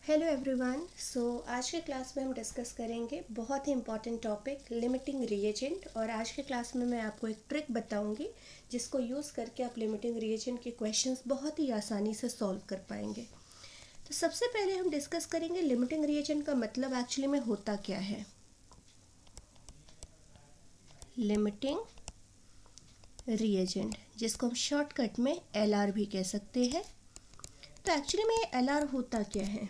Hello everyone. आज के class में हम डिस्कस करेंगे बहुत ही इम्पॉर्टेंट टॉपिक लिमिटिंग रिएजेंट। और आज के क्लास में मैं आपको एक ट्रिक बताऊंगी जिसको यूज़ करके आप लिमिटिंग रिएजेंट के क्वेश्चंस बहुत ही आसानी से सॉल्व कर पाएंगे। तो सबसे पहले हम डिस्कस करेंगे लिमिटिंग रिएजेंट का मतलब एक्चुअली में होता क्या है। लिमिटिंग रिएजेंट जिसको हम शॉर्टकट में LR भी कह सकते हैं। तो एक्चुअली में ये LR होता क्या है।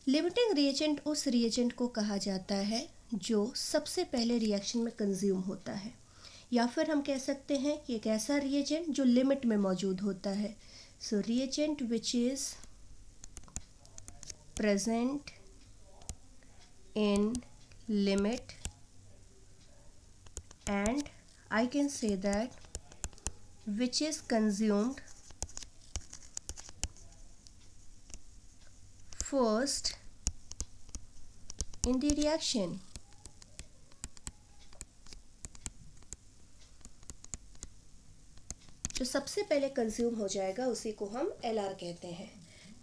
लिमिटिंग रिएजेंट उस रिएजेंट को कहा जाता है जो सबसे पहले रिएक्शन में कंज्यूम होता है, या फिर हम कह सकते हैं कि एक ऐसा रिएजेंट जो लिमिट में मौजूद होता है। So reagent which is present in limit and I can say that which is consumed first in the reaction। जो सबसे पहले कंज्यूम हो जाएगा उसी को हम LR कहते हैं।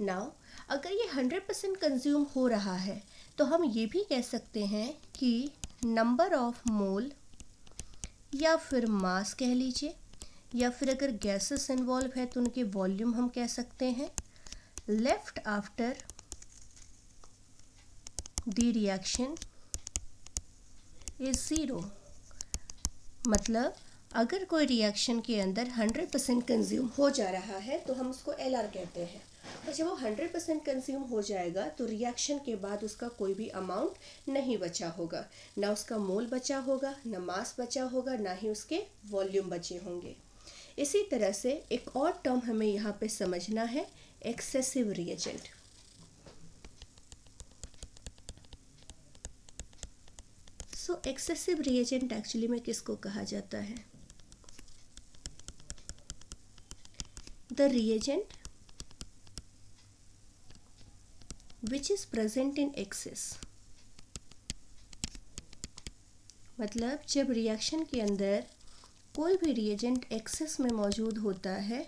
नाउ अगर ये 100% कंज्यूम हो रहा है तो हम ये भी कह सकते हैं कि नंबर ऑफ मोल या फिर मास कह लीजिए, या फिर अगर गैसेस इन्वॉल्व है तो उनके वॉल्यूम हम कह सकते हैं, left after the reaction is zero. मतलब अगर कोई रिएक्शन के अंदर 100% कंज्यूम हो जा रहा है तो हम उसको LR कहते हैं, और जब वो 100% कंज्यूम हो जाएगा तो रिएक्शन के बाद उसका कोई भी अमाउंट नहीं बचा होगा, ना उसका मोल बचा होगा, ना मास बचा होगा, ना ही उसके वॉल्यूम बचे होंगे। इसी तरह से एक और टर्म हमें यहाँ पे समझना है, एक्सेसिव रिएजेंट। सो एक्सेसिव रिएजेंट एक्चुअली में किसको कहा जाता है। The reagent which is present in excess. मतलब जब रिएक्शन के अंदर कोई भी रिएजेंट एक्सेस में मौजूद होता है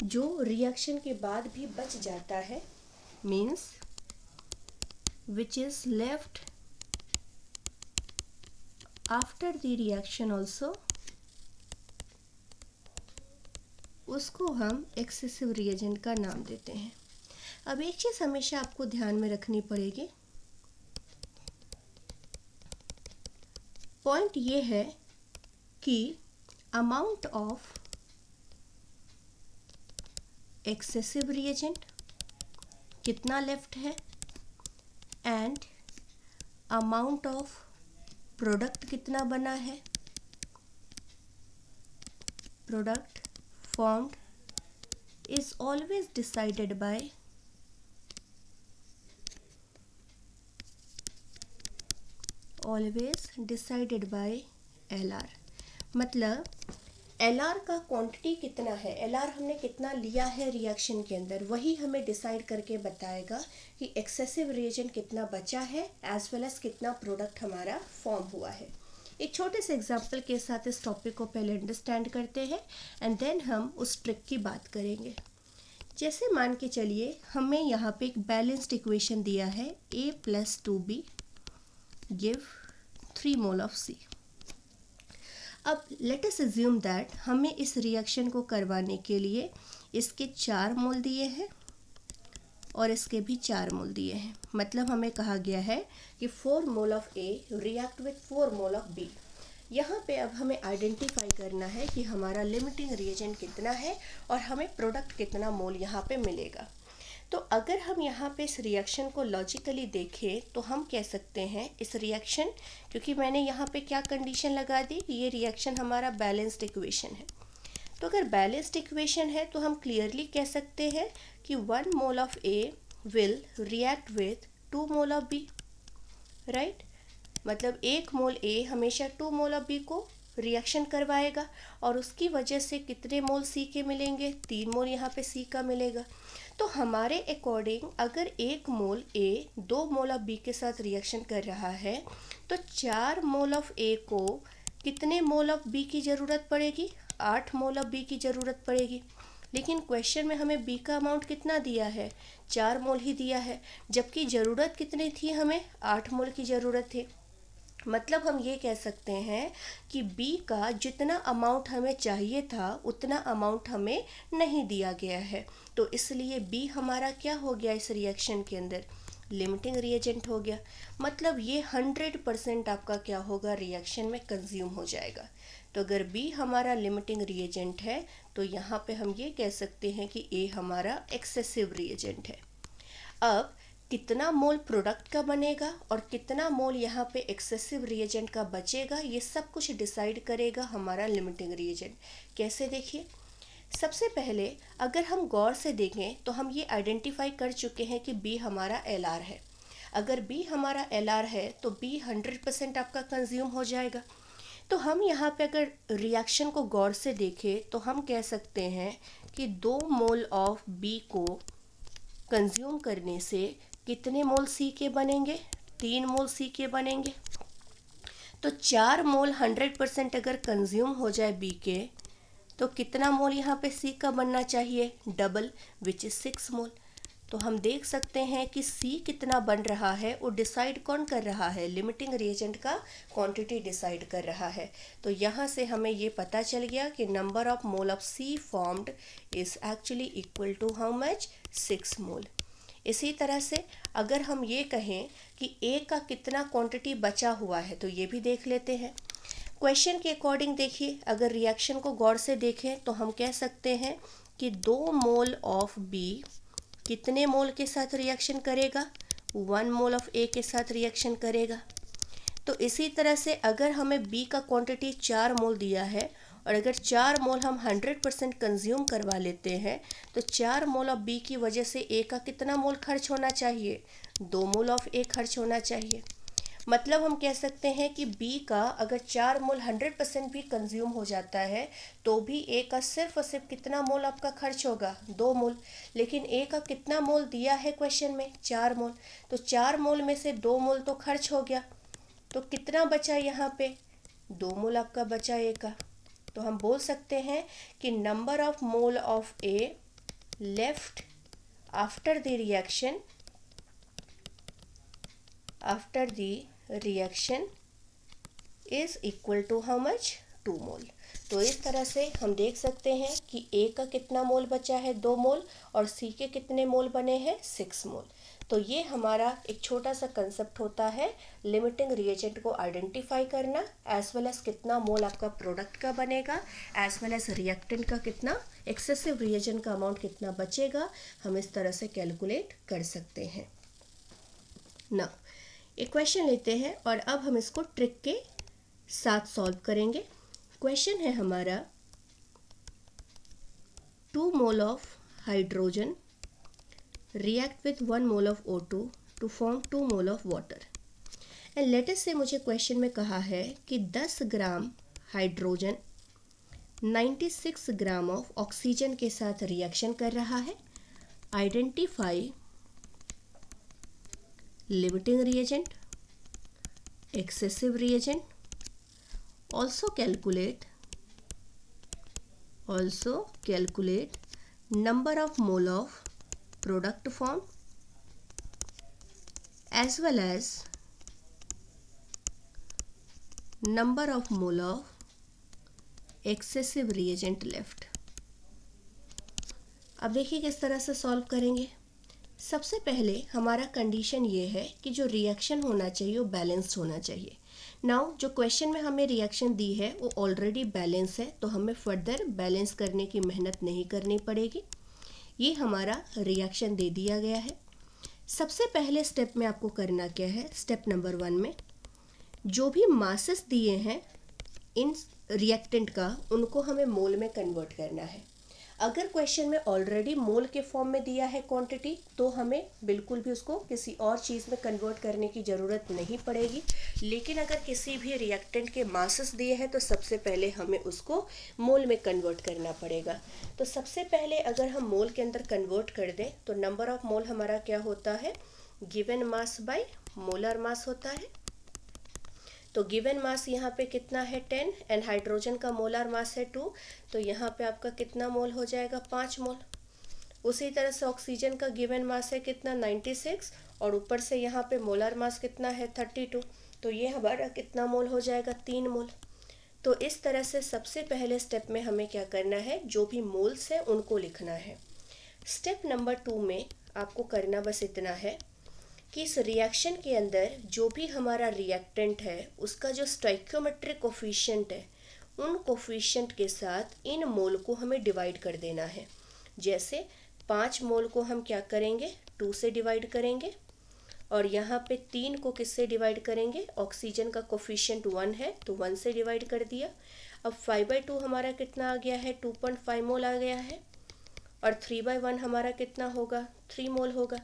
जो रिएक्शन के बाद भी बच जाता है, means which is left after the reaction also, उसको हम एक्सेसिव रिएजेंट का नाम देते हैं। अब एक चीज़ हमेशा आपको ध्यान में रखनी पड़ेगी, पॉइंट ये है कि अमाउंट ऑफ एक्सेसिव रिएजेंट कितना लेफ्ट है एंड अमाउंट ऑफ प्रोडक्ट कितना बना है। Product formed is always decided by LR। मतलब LR का क्वांटिटी कितना है, LR हमने कितना लिया है रिएक्शन के अंदर, वही हमें डिसाइड करके बताएगा कि एक्सेसिव रिएजेंट कितना बचा है एज वेल एज कितना प्रोडक्ट हमारा फॉर्म हुआ है। एक छोटे से एग्जाम्पल के साथ इस टॉपिक को पहले अंडरस्टैंड करते हैं एंड देन हम उस ट्रिक की बात करेंगे। जैसे मान के चलिए हमें यहाँ पे एक बैलेंस्ड इक्वेशन दिया है A + 2B give 3 mole of C। अब लेट अस अज्यूम दैट हमें इस रिएक्शन को करवाने के लिए इसके 4 मोल दिए हैं और इसके भी 4 मोल दिए हैं। मतलब हमें कहा गया है कि 4 mole of A react with 4 mole of B। यहाँ पे अब हमें आइडेंटिफाई करना है कि हमारा लिमिटिंग रिएजेंट कितना है और हमें प्रोडक्ट कितना मोल यहाँ पे मिलेगा। तो अगर हम यहाँ पे इस रिएक्शन को लॉजिकली देखें तो हम कह सकते हैं इस रिएक्शन, क्योंकि मैंने यहाँ पे क्या कंडीशन लगा दी, ये रिएक्शन हमारा बैलेंस्ड इक्वेशन है। तो अगर बैलेंस्ड इक्वेशन है तो हम क्लियरली कह सकते हैं कि 1 mole of A will react with 2 mole of B, right. मतलब 1 मोल A हमेशा 2 मोल ऑफ B को रिएक्शन करवाएगा, और उसकी वजह से कितने मोल C के मिलेंगे, 3 मोल यहाँ पे C का मिलेगा। तो हमारे अकॉर्डिंग अगर 1 मोल A 2 मोल ऑफ B के साथ रिएक्शन कर रहा है तो 4 मोल ऑफ A को कितने मोल ऑफ B की ज़रूरत पड़ेगी, 8 मोल ऑफ B की ज़रूरत पड़ेगी। लेकिन क्वेश्चन में हमें बी का अमाउंट कितना दिया है, 4 मोल ही दिया है, जबकि ज़रूरत कितनी थी, हमें 8 मोल की ज़रूरत थी। मतलब हम ये कह सकते हैं कि बी का जितना अमाउंट हमें चाहिए था उतना अमाउंट हमें नहीं दिया गया है, तो इसलिए बी हमारा क्या हो गया इस रिएक्शन के अंदर, लिमिटिंग रिएजेंट हो गया। मतलब ये 100% आपका क्या होगा, रिएक्शन में कंज्यूम हो जाएगा। तो अगर बी हमारा लिमिटिंग रिएजेंट है तो यहाँ पे हम ये कह सकते हैं कि ए हमारा एक्सेसिव रिएजेंट है। अब कितना मोल प्रोडक्ट का बनेगा और कितना मोल यहाँ पे एक्सेसिव रिएजेंट का बचेगा, ये सब कुछ डिसाइड करेगा हमारा लिमिटिंग रिएजेंट। कैसे, देखिए, सबसे पहले अगर हम गौर से देखें तो हम ये आइडेंटिफाई कर चुके हैं कि बी हमारा एलआर है। अगर बी हमारा एलआर है तो बी 100% आपका कंज्यूम हो जाएगा। तो हम यहाँ पे अगर रिएक्शन को गौर से देखें तो हम कह सकते हैं कि 2 मोल ऑफ बी को कंज्यूम करने से कितने मोल सी के बनेंगे, 3 मोल सी के बनेंगे। तो 4 मोल 100% अगर कंज्यूम हो जाए बी के तो कितना मोल यहाँ पे सी का बनना चाहिए, डबल, विच इज़ 6 मोल। तो हम देख सकते हैं कि सी कितना बन रहा है वो डिसाइड कौन कर रहा है, लिमिटिंग रिएजेंट का क्वांटिटी डिसाइड कर रहा है। तो यहाँ से हमें ये पता चल गया कि number of mole of C formed is actually equal to how much, 6 mole. इसी तरह से अगर हम ये कहें कि ए का कितना क्वांटिटी बचा हुआ है तो ये भी देख लेते हैं। क्वेश्चन के अकॉर्डिंग देखिए, अगर रिएक्शन को गौर से देखें तो हम कह सकते हैं कि 2 मोल ऑफ बी कितने मोल के साथ रिएक्शन करेगा, 1 मोल ऑफ ए के साथ रिएक्शन करेगा। तो इसी तरह से अगर हमें बी का क्वांटिटी 4 मोल दिया है और अगर 4 मोल हम 100% कंज्यूम करवा लेते हैं तो 4 मोल ऑफ बी की वजह से ए का कितना मोल खर्च होना चाहिए, 2 मोल ऑफ ए खर्च होना चाहिए। मतलब हम कह सकते हैं कि बी का अगर 4 मोल 100% भी कंज्यूम हो जाता है तो भी ए का सिर्फ और सिर्फ कितना मोल आपका खर्च होगा, 2 मोल। लेकिन ए का कितना मोल दिया है क्वेश्चन में, 4 मोल। तो 4 मोल में से 2 मोल तो खर्च हो गया, तो कितना बचा यहाँ पे, 2 मोल आपका बचा ए का। तो हम बोल सकते हैं कि number of mole of A left after the reaction is equal to how much, 2 mole. तो इस तरह से हम देख सकते हैं कि ए का कितना मोल बचा है, 2 मोल, और सी के कितने मोल बने हैं, 6 मोल। तो ये हमारा एक छोटा सा कंसेप्ट होता है लिमिटिंग रिएजेंट को आइडेंटिफाई करना, एज वेल एज कितना मोल आपका प्रोडक्ट का बनेगा, एज वेल एज रिएक्टेंट का कितना, एक्सेसिव रिएजेंट का अमाउंट कितना बचेगा, हम इस तरह से कैलकुलेट कर सकते हैं ना। एक क्वेश्चन लेते हैं और अब हम इसको ट्रिक के साथ सॉल्व करेंगे। क्वेश्चन है हमारा 2 mole of hydrogen react with 1 mole of O2 to form 2 mole of water and let us say मुझे क्वेश्चन में कहा है कि 10 gram hydrogen 96 gram of oxygen के साथ रिएक्शन कर रहा है। Identify limiting reagent, excessive reagent, also calculate number of mole of product form as well as number of mole of excessive reagent left। अब देखिए किस तरह से सॉल्व करेंगे। सबसे पहले हमारा कंडीशन ये है कि जो रिएक्शन होना चाहिए वो बैलेंस्ड होना चाहिए। नाउ जो क्वेश्चन में हमें रिएक्शन दी है वो ऑलरेडी बैलेंस है, तो हमें फर्दर बैलेंस करने की मेहनत नहीं करनी पड़ेगी। ये हमारा रिएक्शन दे दिया गया है। सबसे पहले स्टेप में आपको करना क्या है, स्टेप नंबर 1 में जो भी मासेस दिए हैं इन रिएक्टेंट का उनको हमें मोल में कन्वर्ट करना है। अगर क्वेश्चन में ऑलरेडी मोल के फॉर्म में दिया है क्वांटिटी तो हमें बिल्कुल भी उसको किसी और चीज़ में कन्वर्ट करने की ज़रूरत नहीं पड़ेगी। लेकिन अगर किसी भी रिएक्टेंट के मासेस दिए हैं तो सबसे पहले हमें उसको मोल में कन्वर्ट करना पड़ेगा। तो सबसे पहले अगर हम मोल के अंदर कन्वर्ट कर दें तो नंबर ऑफ मोल हमारा क्या होता है, given mass by molar mass होता है। तो गिवन मास यहाँ पे कितना है 10 एंड हाइड्रोजन का मोलर मास है 2, तो यहाँ पे आपका कितना मोल हो जाएगा 5 मोल। उसी तरह से ऑक्सीजन का गिवन मास है कितना 96 और ऊपर से यहाँ पे मोलर मास कितना है 32, तो ये हमारा कितना मोल हो जाएगा 3 मोल। तो इस तरह से सबसे पहले स्टेप में हमें क्या करना है, जो भी मोल्स है उनको लिखना है। स्टेप नंबर 2 में आपको करना बस इतना है कि इस रिएक्शन के अंदर जो भी हमारा रिएक्टेंट है उसका जो स्टोइकियोमेट्रिक कोफिशिएंट है उन कोफिशिएंट के साथ इन मोल को हमें डिवाइड कर देना है। जैसे 5 मोल को हम क्या करेंगे 2 से डिवाइड करेंगे और यहाँ पे 3 को किससे डिवाइड करेंगे, ऑक्सीजन का कोफिशिएंट 1 है तो 1 से डिवाइड कर दिया। अब 5/2 हमारा कितना आ गया है 2.5 मोल आ गया है और 3/1 हमारा कितना होगा 3 मोल होगा।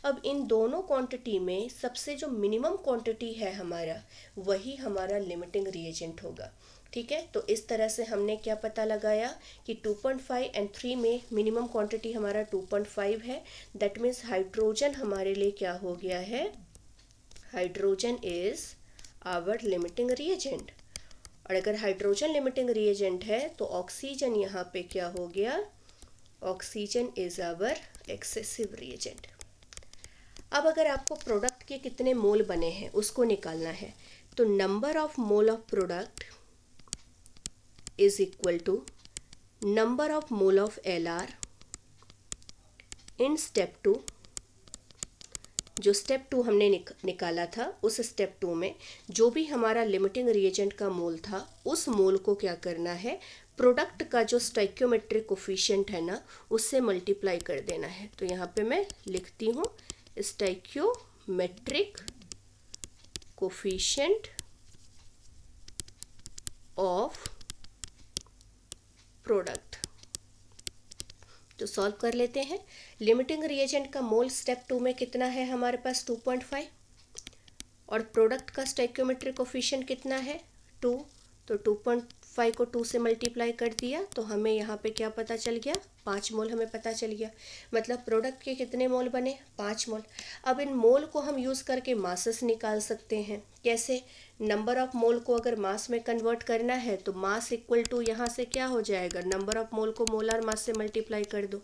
अब इन दोनों क्वांटिटी में सबसे जो मिनिमम क्वांटिटी है हमारा वही हमारा लिमिटिंग रिएजेंट होगा। ठीक है, तो इस तरह से हमने क्या पता लगाया कि 2.5 एंड 3 में मिनिमम क्वांटिटी हमारा 2.5 है। दैट मीन्स हाइड्रोजन हमारे लिए क्या हो गया है, hydrogen is our limiting reagent. और अगर हाइड्रोजन लिमिटिंग रिएजेंट है तो ऑक्सीजन यहाँ पे क्या हो गया, oxygen is our excessive reagent. अब अगर आपको प्रोडक्ट के कितने मोल बने हैं उसको निकालना है, तो number of mole of product is equal to number of mole of LR in step 2। जो स्टेप 2 हमने निकाला था उस स्टेप 2 में जो भी हमारा लिमिटिंग रिएजेंट का मोल था उस मोल को क्या करना है, प्रोडक्ट का जो स्टोइकियोमेट्रिक कोफिशिएंट है ना उससे मल्टीप्लाई कर देना है। तो यहाँ पे मैं लिखती हूँ स्टोइकियोमेट्रिक कोफिशिएंट ऑफ प्रोडक्ट। तो सॉल्व कर लेते हैं। लिमिटिंग रिएजेंट का मोल स्टेप 2 में कितना है हमारे पास 2.5 और प्रोडक्ट का स्टोइकियोमेट्रिक कोफिशिएंट कितना है 2, तो 2.5 को 2 से मल्टीप्लाई कर दिया तो हमें यहाँ पे क्या पता चल गया 5 मोल हमें पता चल गया। मतलब प्रोडक्ट के कितने मोल बने 5 मोल। अब इन मोल को हम यूज़ करके मासेस निकाल सकते हैं। कैसे, नंबर ऑफ मोल को अगर मास में कन्वर्ट करना है तो मास इक्वल टू यहाँ से क्या हो जाएगा, नंबर ऑफ मोल को मोलर मास से मल्टीप्लाई कर दो।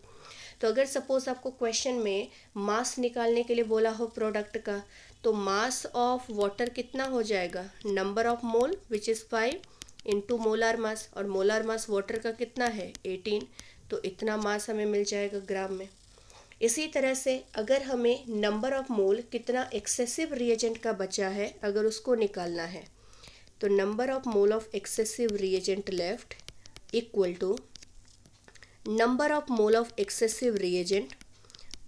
तो अगर सपोज आपको क्वेश्चन में मास निकालने के लिए बोला हो प्रोडक्ट का, तो मास ऑफ वाटर कितना हो जाएगा, number of mole which is 5 into molar mass, और मोलार मास वाटर का कितना है 18, तो इतना मास हमें मिल जाएगा ग्राम में। इसी तरह से अगर हमें नंबर ऑफ मोल कितना एक्सेसिव रिएजेंट का बचा है अगर उसको निकालना है, तो number of mole of excessive reagent left equal to number of mole of excessive reagent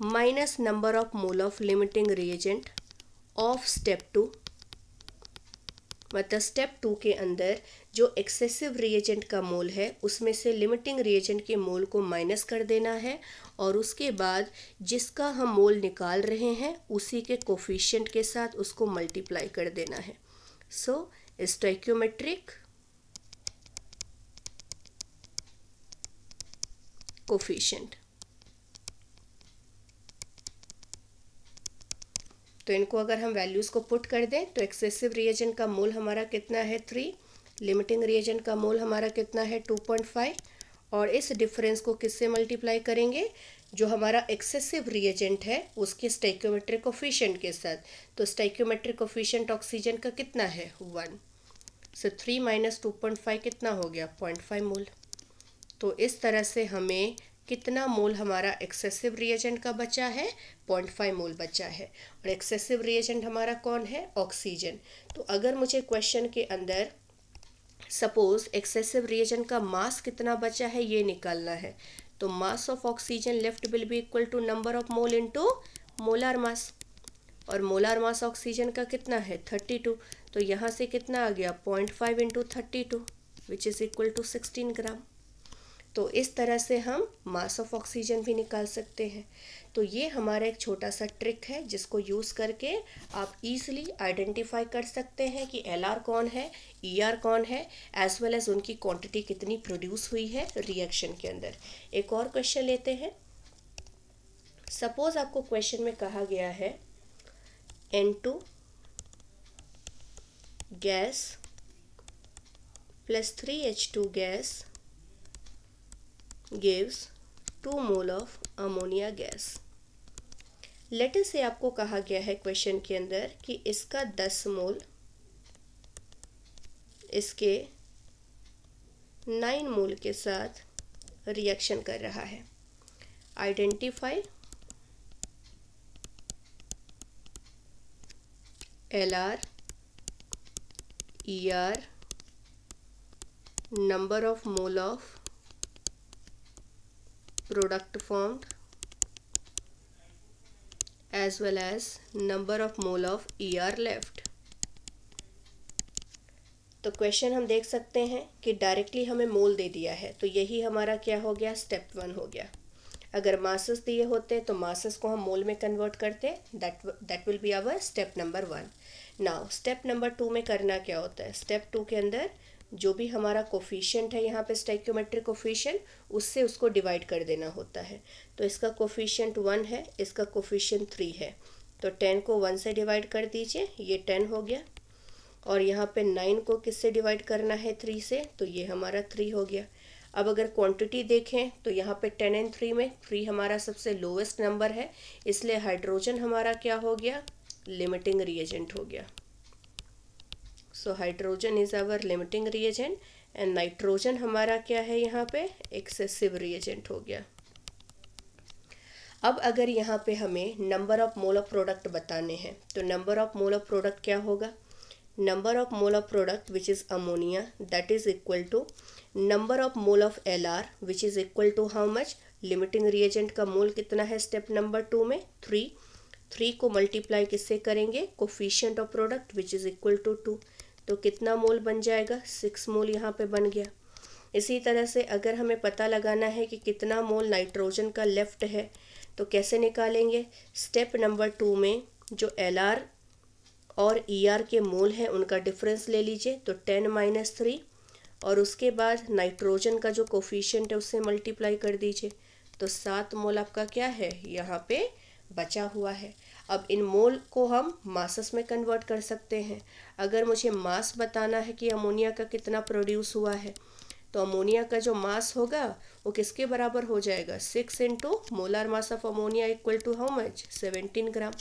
minus number of mole of limiting reagent of step 2। मतलब स्टेप 2 के अंदर जो एक्सेसिव रिएजेंट का मोल है उसमें से लिमिटिंग रिएजेंट के मोल को माइनस कर देना है और उसके बाद जिसका हम मोल निकाल रहे हैं उसी के कोफिशिएंट के साथ उसको मल्टीप्लाई कर देना है। सो स्टोइकियोमेट्रिक कोफिशिएंट, तो इनको अगर हम वैल्यूज़ को पुट कर दें तो एक्सेसिव रिएजेंट का मोल हमारा कितना है 3, लिमिटिंग रिएजेंट का मोल हमारा कितना है 2.5 और इस डिफरेंस को किससे मल्टीप्लाई करेंगे, जो हमारा एक्सेसिव रिएजेंट है उसके स्टोइकियोमेट्रिक कोफिशिएंट के साथ। तो स्टोइकियोमेट्रिक कोफिशिएंट ऑक्सीजन का कितना है 1, सो 3 माइनस 2.5 कितना हो गया 0.5 मोल। तो इस तरह से हमें कितना मोल हमारा एक्सेसिव रिएजेंट का बचा है 0.5 मोल बचा है और एक्सेसिव रिएजेंट हमारा कौन है ऑक्सीजन। तो अगर मुझे क्वेश्चन के अंदर सपोज एक्सेसिव रिएजेंट का मास कितना बचा है ये निकालना है, तो mass of oxygen left will be equal to number of mole into molar mass, और मोलार मास ऑक्सीजन का कितना है 32, तो यहाँ से कितना आ गया 0.5 into 32 which is equal to 16 gram. तो इस तरह से हम मास ऑफ ऑक्सीजन भी निकाल सकते हैं। तो ये हमारा एक छोटा सा ट्रिक है जिसको यूज़ करके आप इजीली आइडेंटिफाई कर सकते हैं कि LR कौन है, ER कौन है, एज वेल एज उनकी क्वांटिटी कितनी प्रोड्यूस हुई है रिएक्शन के अंदर। एक और क्वेश्चन लेते हैं। सपोज आपको क्वेश्चन में कहा गया है N2 gas plus 3H2 gas gives 2 mole of ammonia gas. Later से आपको कहा गया है क्वेश्चन के अंदर कि इसका 10 मोल इसके 9 मोल के साथ रिएक्शन कर रहा है. Identify LR, ER, number of mole of product formed as well as number of mole of ER left. तो क्वेश्चन हम देख सकते हैं कि डायरेक्टली हमें मोल दे दिया है, तो यही हमारा क्या हो गया, स्टेप 1 हो गया. अगर मासेस दिए होते तो मासेस को हम मोल में कन्वर्ट करते, that will be our step number 1. Now step number 2 में करना क्या होता है. स्टेप 2 के अंदर जो भी हमारा कोफिशिएंट है यहाँ पे स्टोइकियोमेट्रिक कोफिशिएंट, उससे उसको डिवाइड कर देना होता है. तो इसका कोफिशिएंट 1 है, इसका कोफिशिएंट 3 है, तो 10 को 1 से डिवाइड कर दीजिए, ये 10 हो गया. और यहाँ पे 9 को किससे डिवाइड करना है, 3 से, तो ये हमारा 3 हो गया. अब अगर क्वांटिटी देखें तो यहाँ पे 10 एंड 3 में 3 हमारा सबसे लोवेस्ट नंबर है, इसलिए हाइड्रोजन हमारा क्या हो गया, लिमिटिंग रिएजेंट हो गया. So hydrogen is our limiting reagent and nitrogen हमारा क्या है, यहाँ पे एक्सेसिव रिएजेंट हो गया. अब अगर यहाँ पे हमें number of mole of product बताने हैं, तो number of mole of product क्या होगा, number of mole of product which is ammonia, that is equal to number of mole of LR which is equal to how much, limiting reagent का mole कितना है step number 2 में, 3 को multiply किससे करेंगे, coefficient of product which is equal to 2, तो कितना मोल बन जाएगा, 6 मोल यहाँ पे बन गया. इसी तरह से अगर हमें पता लगाना है कि कितना मोल नाइट्रोजन का लेफ्ट है, तो कैसे निकालेंगे, स्टेप नंबर 2 में जो LR और ER के मोल हैं उनका डिफरेंस ले लीजिए, तो 10 - 3, और उसके बाद नाइट्रोजन का जो कोफिशिएंट है उससे मल्टीप्लाई कर दीजिए, तो 7 मोल आपका क्या है यहाँ पे बचा हुआ है. अब इन मोल को हम मासेस में कन्वर्ट कर सकते हैं. अगर मुझे मास बताना है कि अमोनिया का कितना प्रोड्यूस हुआ है, तो अमोनिया का जो मास होगा वो किसके बराबर हो जाएगा, 6 into molar mass of ammonia equal to how much, 17 gram.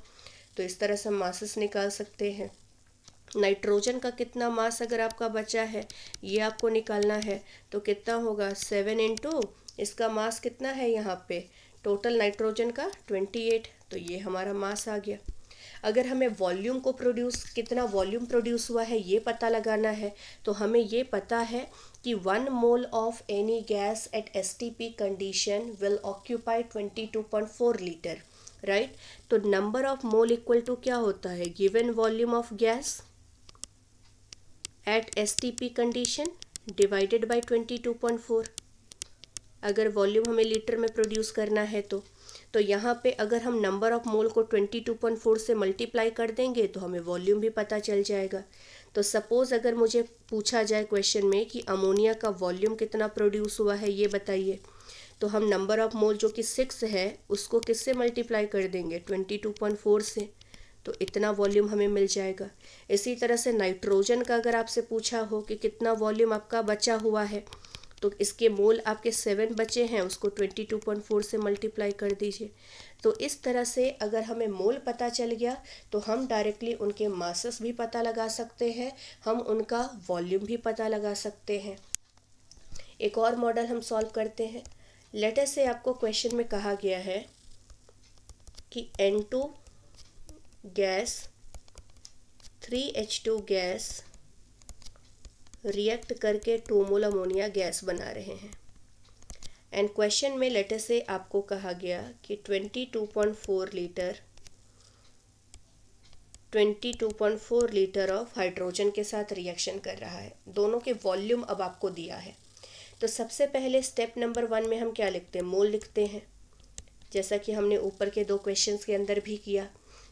तो इस तरह से मासेस निकाल सकते हैं. नाइट्रोजन का कितना मास अगर आपका बचा है ये आपको निकालना है, तो कितना होगा, 7 इंटू इसका मास कितना है यहाँ पे टोटल नाइट्रोजन का 28, तो ये हमारा मास आ गया. अगर हमें वॉल्यूम को कितना वॉल्यूम प्रोड्यूस हुआ है ये पता लगाना है, तो हमें ये पता है कि 1 mole of any gas at STP condition will occupy 22.4 litre, right. तो number of mole equal to क्या होता है, given volume of gas at STP condition divided by 22.4. अगर वॉल्यूम हमें लीटर में प्रोड्यूस करना है तो यहाँ पे अगर हम नंबर ऑफ मोल को 22.4 से मल्टीप्लाई कर देंगे तो हमें वॉल्यूम भी पता चल जाएगा. तो सपोज़ अगर मुझे पूछा जाए क्वेश्चन में कि अमोनिया का वॉल्यूम कितना प्रोड्यूस हुआ है ये बताइए, तो हम नंबर ऑफ मोल जो कि 6 है उसको किससे मल्टीप्लाई कर देंगे, 22.4 से, तो इतना वॉल्यूम हमें मिल जाएगा. इसी तरह से नाइट्रोजन का अगर आपसे पूछा हो कि कितना वॉल्यूम आपका बचा हुआ है, तो इसके मोल आपके 7 बचे हैं, उसको 22.4 से मल्टीप्लाई कर दीजिए. तो इस तरह से अगर हमें मोल पता चल गया तो हम डायरेक्टली उनके मासेस भी पता लगा सकते हैं, हम उनका वॉल्यूम भी पता लगा सकते हैं. एक और मॉडल हम सॉल्व करते हैं. लेटर से आपको क्वेश्चन में कहा गया है कि N2 gas 3H2 gas react करके 2 मोल अमोनिया गैस बना रहे हैं. एंड क्वेश्चन में लेटर से आपको कहा गया कि 22.4 लीटर ऑफ हाइड्रोजन के साथ रिएक्शन कर रहा है. दोनों के वॉल्यूम अब आपको दिया है. तो सबसे पहले स्टेप नंबर 1 में हम क्या लिखते हैं, मोल लिखते हैं, जैसा कि हमने ऊपर के 2 क्वेश्चंस के अंदर भी किया.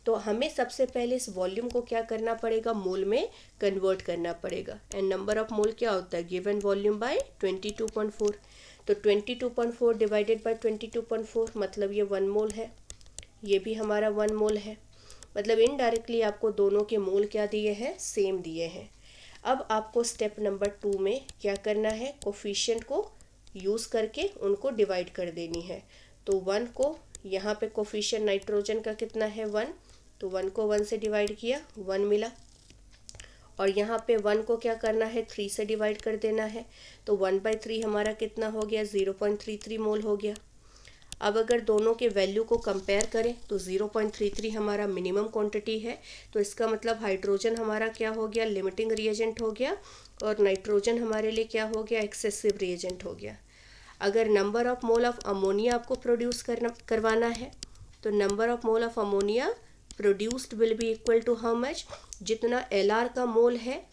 तो हमें सबसे पहले इस वॉल्यूम को क्या करना पड़ेगा, मोल में कन्वर्ट करना पड़ेगा. एंड नंबर ऑफ मोल क्या होता है, गिवन वॉल्यूम बाय 22.4. तो 22.4 डिवाइडेड बाय 22.4 मतलब ये 1 मोल है, ये भी हमारा 1 मोल है. मतलब इनडायरेक्टली आपको दोनों के मोल क्या दिए हैं, सेम दिए हैं. अब आपको स्टेप नंबर 2 में क्या करना है, कोफिशिएंट को यूज़ करके उनको डिवाइड कर देनी है। तो 1 को यहाँ पे कोफिशिएंट नाइट्रोजन का कितना है 1, तो 1 को 1 से डिवाइड किया 1 मिला, और यहाँ पे 1 को क्या करना है 3 से डिवाइड कर देना है, तो 1/3 हमारा कितना हो गया 0.33 मोल हो गया। अब अगर दोनों के वैल्यू को कंपेयर करें तो 0.33 हमारा मिनिमम क्वांटिटी है, तो इसका मतलब हाइड्रोजन हमारा क्या हो गया, लिमिटिंग रिएजेंट हो गया, और नाइट्रोजन हमारे लिए क्या हो गया, एक्सेसिव रिएजेंट हो गया। अगर number of mole of ammonia आपको प्रोड्यूस करवाना है, तो number of mole of ammonia produced will be equal to how much, जितना एल का मोल है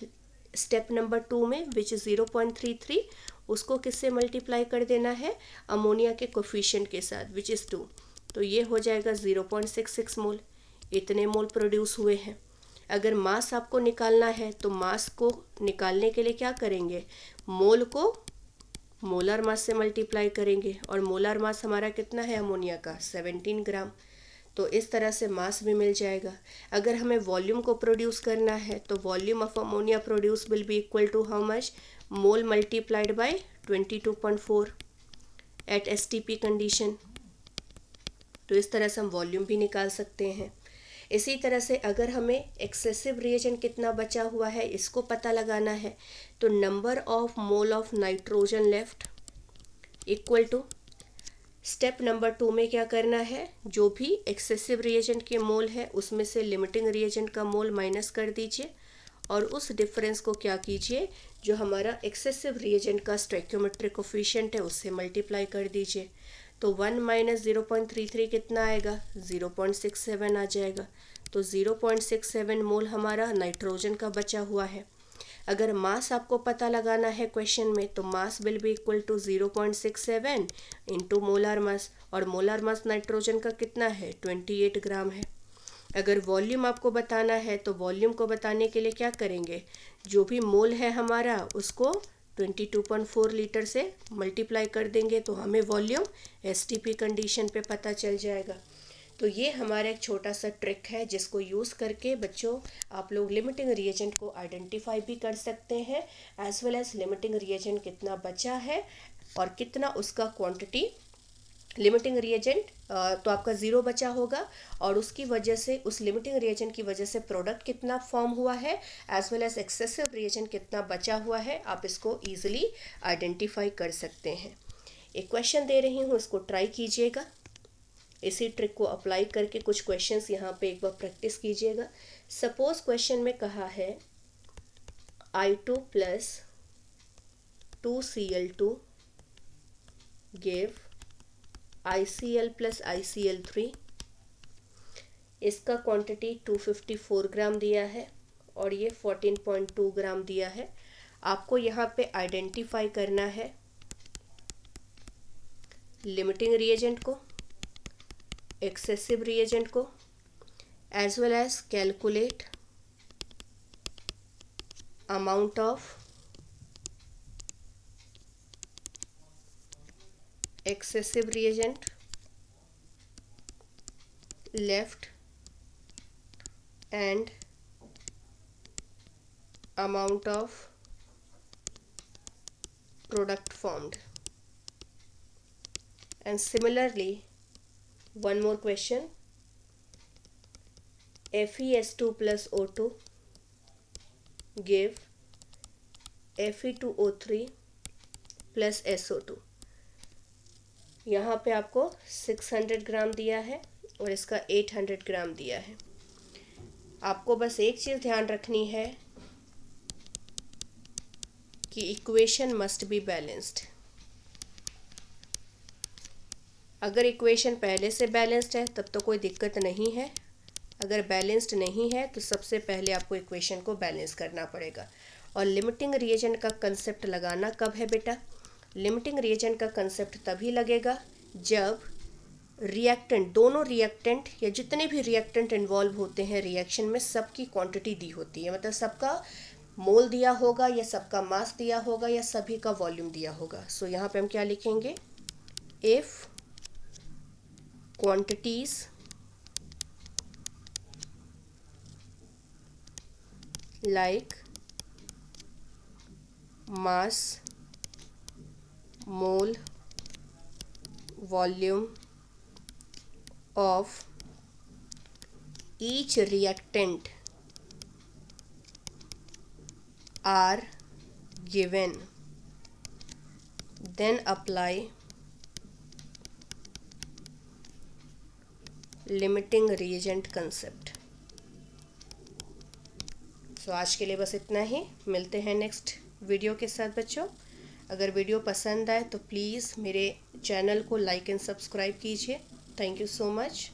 स्टेप नंबर 2 में विच इज़ 0.33, उसको किससे मल्टीप्लाई कर देना है, अमोनिया के कोफिशिएंट के साथ विच इज़ 2, तो ये हो जाएगा 0.66 मोल। इतने मोल प्रोड्यूस हुए हैं। अगर मास आपको निकालना है तो मास को निकालने के लिए क्या करेंगे, मोल को मोलर मास से मल्टीप्लाई करेंगे, और मोलर मास हमारा कितना है अमोनिया का 17 ग्राम, तो इस तरह से मास भी मिल जाएगा। अगर हमें वॉल्यूम को प्रोड्यूस करना है तो volume of ammonia produce will be equal to how much, mole multiplied by 22.4 at STP condition. तो इस तरह से हम वॉल्यूम भी निकाल सकते हैं। इसी तरह से अगर हमें एक्सेसिव रिएजेंट कितना बचा हुआ है इसको पता लगाना है, तो number of mole of nitrogen left equal to, step number 2 में क्या करना है, जो भी एक्सेसिव रिएजेंट के मोल है उसमें से लिमिटिंग रिएजेंट का मोल माइनस कर दीजिए, और उस डिफरेंस को क्या कीजिए, जो हमारा एक्सेसिव रिएजेंट का स्टोइकियोमेट्रिक कोफिशिएंट है उससे मल्टीप्लाई कर दीजिए। तो 1 माइनस 0.33 कितना आएगा, 0.67 आ जाएगा। तो 0.67 मोल हमारा नाइट्रोजन का बचा हुआ है। अगर मास आपको पता लगाना है क्वेश्चन में, तो mass will be equal to 0.67 into molar mass, और मोलर मास नाइट्रोजन का कितना है 28 ग्राम है। अगर वॉल्यूम आपको बताना है तो वॉल्यूम को बताने के लिए क्या करेंगे, जो भी मोल है हमारा उसको 22.4 लीटर से मल्टीप्लाई कर देंगे, तो हमें वॉल्यूम एसटीपी कंडीशन पे पता चल जाएगा। तो ये हमारा एक छोटा सा ट्रिक है जिसको यूज़ करके बच्चों आप लोग लिमिटिंग रिएजेंट को आइडेंटिफाई भी कर सकते हैं, as well as limiting reagent कितना बचा है और कितना उसका क्वांटिटी लिमिटिंग रिएजेंट तो आपका ज़ीरो बचा होगा, और उसकी वजह से उस लिमिटिंग रिएजेंट की वजह से प्रोडक्ट कितना फॉर्म हुआ है, as well as excessive reagent कितना बचा हुआ है, आप इसको ईजिली आइडेंटिफाई कर सकते हैं। एक क्वेश्चन दे रही हूँ, इसको ट्राई कीजिएगा। इसी ट्रिक को अप्लाई करके कुछ क्वेश्चंस यहाँ पे एक बार प्रैक्टिस कीजिएगा। सपोज क्वेश्चन में कहा है I2 plus 2Cl2 give ICl plus ICl3। इसका क्वांटिटी 254 ग्राम दिया है और ये 14.2 ग्राम दिया है। आपको यहाँ पे आइडेंटिफाई करना है लिमिटिंग रिएजेंट को, एक्सेसिव रिएजेंट को, as well as calculate amount of excessive reagent left and amount of product formed. And similarly, one more question, FeS2 plus O2 give Fe2O3 plus SO2। यहाँ पे आपको 600 ग्राम दिया है और इसका 800 ग्राम दिया है। आपको बस एक चीज़ ध्यान रखनी है कि इक्वेशन मस्ट बी बैलेंस्ड। अगर इक्वेशन पहले से बैलेंस्ड है तब तो कोई दिक्कत नहीं है, अगर बैलेंस्ड नहीं है तो सबसे पहले आपको इक्वेशन को बैलेंस करना पड़ेगा। और लिमिटिंग रिएजेंट का कंसेप्ट लगाना कब है बेटा, लिमिटिंग रिएजेंट का कंसेप्ट तभी लगेगा जब रिएक्टेंट, दोनों रिएक्टेंट या जितने भी रिएक्टेंट इन्वॉल्व होते हैं रिएक्शन में, सबकी क्वांटिटी दी होती है, मतलब सबका मोल दिया होगा या सबका मास दिया होगा या सभी का वॉल्यूम दिया होगा। सो यहाँ पे हम क्या लिखेंगे, if quantities like mass, mole, volume of each reactant are given, then apply limiting reagent concept। सो आज के लिए बस इतना ही, मिलते हैं नेक्स्ट वीडियो के साथ बच्चों। अगर वीडियो पसंद आए तो प्लीज़ मेरे चैनल को लाइक एंड सब्सक्राइब कीजिए। Thank you so much.